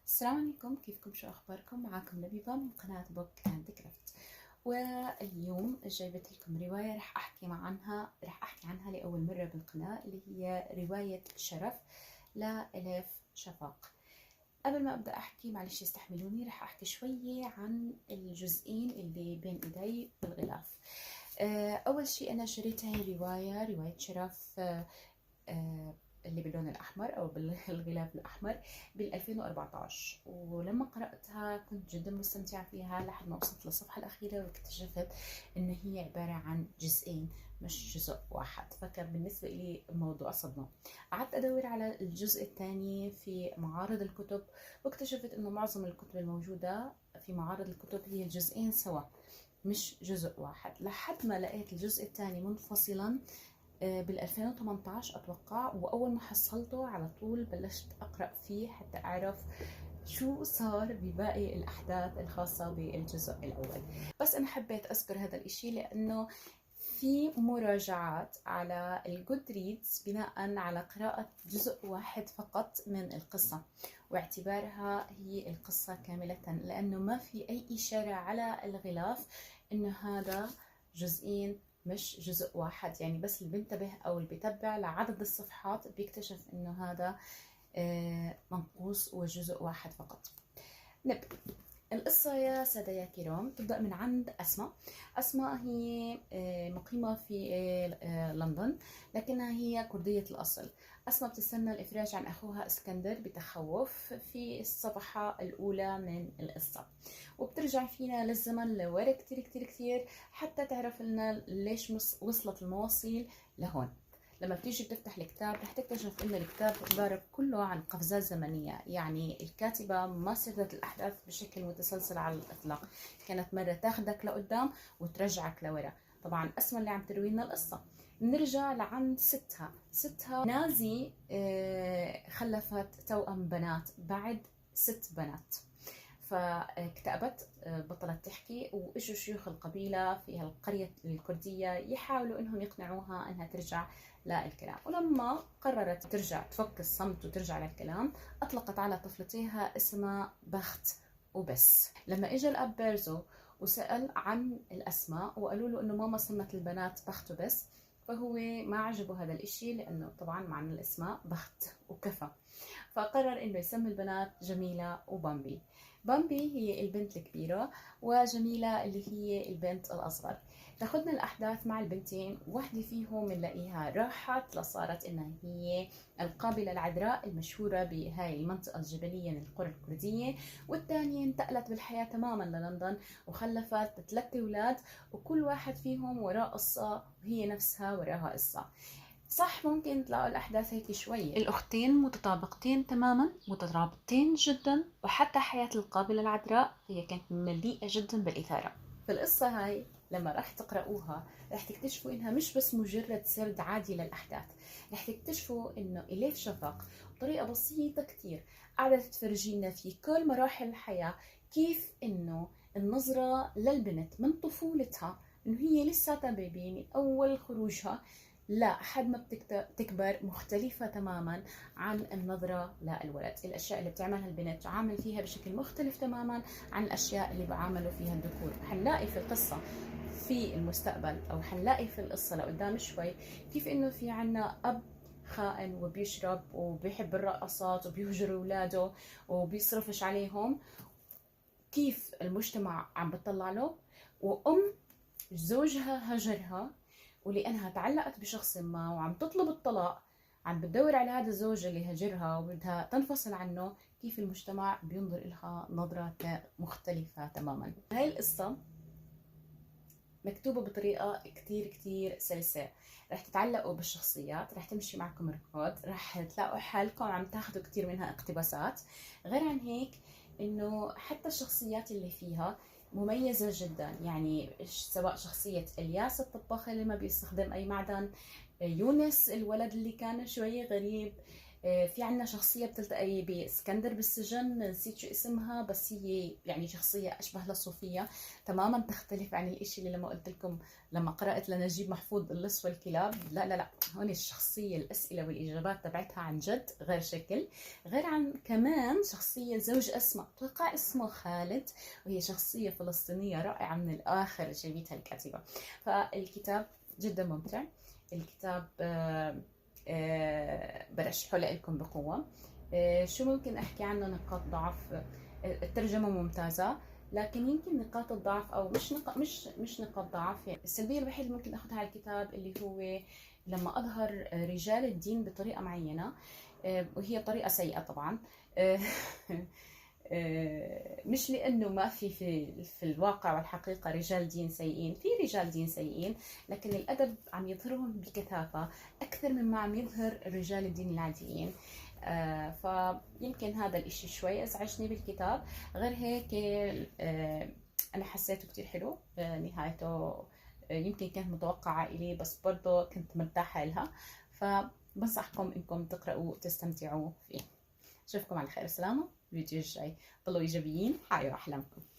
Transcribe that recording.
السلام عليكم، كيفكم؟ شو أخباركم؟ معاكم لبيبة من قناة بوك أند كرافت. واليوم جايبت لكم رواية رح أحكي عنها لأول مرة بالقناة، اللي هي رواية شرف لإليف شفاق. قبل ما أبدأ أحكي معلش استحملوني، رح أحكي شوية عن الجزئين اللي بين إيدي بالغلاف. أول شيء أنا شريت هاي رواية شرف اللي باللون الأحمر أو بالغلاف الأحمر بال 2014، ولما قرأتها كنت جدا مستمتعة فيها لحد ما وصلت للصفحة الأخيرة واكتشفت إن هي عبارة عن جزئين مش جزء واحد، فكان بالنسبة لي موضوع صدمة. قعدت أدور على الجزء الثاني في معارض الكتب، واكتشفت إنه معظم الكتب الموجودة في معارض الكتب هي الجزئين سوا مش جزء واحد، لحد ما لقيت الجزء الثاني منفصلا بال 2018 اتوقع. واول ما حصلته على طول بلشت اقرا فيه حتى اعرف شو صار بباقي الاحداث الخاصه بالجزء الاول. بس انا حبيت اذكر هذا الاشي لانه في مراجعات على الجود ريدز بناء على قراءة جزء واحد فقط من القصة، واعتبارها هي القصة كاملة، لأنه ما في أي إشارة على الغلاف إنه هذا جزئين مش جزء واحد. يعني بس اللي بينتبه أو اللي بيتبع لعدد الصفحات بيكتشف إنه هذا منقوص وجزء واحد فقط. نبدأ القصة يا سادة يا كرام. تبدأ من عند أسماء. أسماء هي مقيمة في لندن، لكنها هي كردية الأصل. أسماء بتستنى الإفراج عن أخوها اسكندر بتخوف في الصفحة الأولى من القصة، وبترجع فينا للزمن لورا كتير كتير كتير حتى تعرف لنا ليش وصلت المواصيل لهون. لما بتيجي بتفتح الكتاب رح تكتشف ان الكتاب ضارب كله عن قفزات زمنية، يعني الكاتبة ما سردت الأحداث بشكل متسلسل على الإطلاق، كانت مرة تاخدك لقدام وترجعك لورا. طبعا أسماء اللي عم تروي لنا القصة. نرجع لعند ستها نازي خلفت توأم بنات بعد 6 بنات، فاكتئبت، بطلت تحكي، واجوا شيوخ القبيلة في القرية الكردية يحاولوا انهم يقنعوها انها ترجع للكلام. ولما قررت ترجع تفك الصمت وترجع للكلام، اطلقت على طفلتها اسمها بخت وبس. لما اجى الاب بيرزو وسأل عن الاسماء وقالوا له انه ماما سمت البنات بخت وبس، فهو ما عجبه هذا الاشي لانه طبعا معنى الاسماء بخت وكفى، فقرر انه يسمي البنات جميلة وبامبي. بامبي هي البنت الكبيرة، وجميلة اللي هي البنت الأصغر. تاخذنا الأحداث مع البنتين، واحدة فيهم بنلاقيها راحت لصارت إنها هي القابلة العذراء المشهورة بهاي المنطقة الجبلية من القرى الكردية، والثانية انتقلت بالحياة تماما للندن وخلفت 3 أولاد، وكل واحد فيهم وراه قصة وهي نفسها وراها قصة. صح ممكن تلاقوا الأحداث هيك شوية، الأختين متطابقتين تماما، مترابطين جدا، وحتى حياة القابلة العذراء هي كانت مليئة جدا بالإثارة. فالقصة هاي لما راح تقرأوها راح تكتشفوا إنها مش بس مجرد سرد عادي للأحداث، راح تكتشفوا إنه إليف شفاق بطريقة بسيطة كتير قاعدة تفرجينا في كل مراحل الحياة كيف إنه النظرة للبنت من طفولتها، إنه هي لساتها بيبي من أول خروجها لا حد ما بتكبر مختلفة تماما عن النظرة للولد. الأشياء اللي بتعملها البنت تعامل فيها بشكل مختلف تماما عن الأشياء اللي بعاملوا فيها الذكور. حنلاقي في القصة في المستقبل أو حنلاقي في القصة لقدام شوي كيف إنه في عنا أب خائن وبيشرب وبيحب الرقصات وبيهجر أولاده وبيصرفش عليهم، كيف المجتمع عم بتطلع له، وأم زوجها هجرها ولأنها تعلقت بشخص ما وعم تطلب الطلاق، عم بتدور على هذا الزوج اللي هجرها وبدها تنفصل عنه، كيف المجتمع بينظر لها نظرة مختلفة تماما. هاي القصة مكتوبة بطريقة كتير كتير سلسة، رح تتعلقوا بالشخصيات، رح تمشي معكم ركض، رح تلاقوا حالكم عم تاخذوا كتير منها اقتباسات. غير عن هيك انه حتى الشخصيات اللي فيها مميزة جدا، يعني سواء شخصية الياس الطباخ اللي ما بيستخدم أي معدن، يونس الولد اللي كان شوي غريب، في عنا شخصية بتلتقي باسكندر بالسجن، نسيت شو اسمها، بس هي يعني شخصية أشبه للصوفية تماما، تختلف عن الإشي اللي لما قلت لكم لما قرأت لنجيب محفوظ اللص والكلاب. لا لا لا، هون الشخصية الأسئلة والإجابات تبعتها عن جد غير شكل. غير عن كمان شخصية زوج أسماء، توقع اسمه خالد، وهي شخصية فلسطينية رائعة من الآخر جابتها الكاتبة. فالكتاب جدا ممتع. الكتاب برشحه لكم بقوة. شو ممكن أحكي عنه نقاط ضعف؟ الترجمة ممتازة، لكن يمكن نقاط الضعف او مش نقاط ضعف، يعني السلبيه الوحيده اللي ممكن اخذها على الكتاب اللي هو لما اظهر رجال الدين بطريقه معينه، وهي طريقه سيئه طبعا. مش لانه ما في الواقع والحقيقه رجال دين سيئين، في رجال دين سيئين، لكن الادب عم يظهرهم بكثافه اكثر مما عم يظهر رجال الدين العاديين. فيمكن هذا الاشي شوي ازعجني بالكتاب. غير هيك انا حسيته كتير حلو. نهايته يمكن كانت متوقعة إلي، بس برضه كنت مرتاحة لها، فبنصحكم انكم تقرأوا وتستمتعوا فيه. اشوفكم على خير، سلامة. الفيديو الجاي ضلوا ايجابيين، حققوا احلامكم.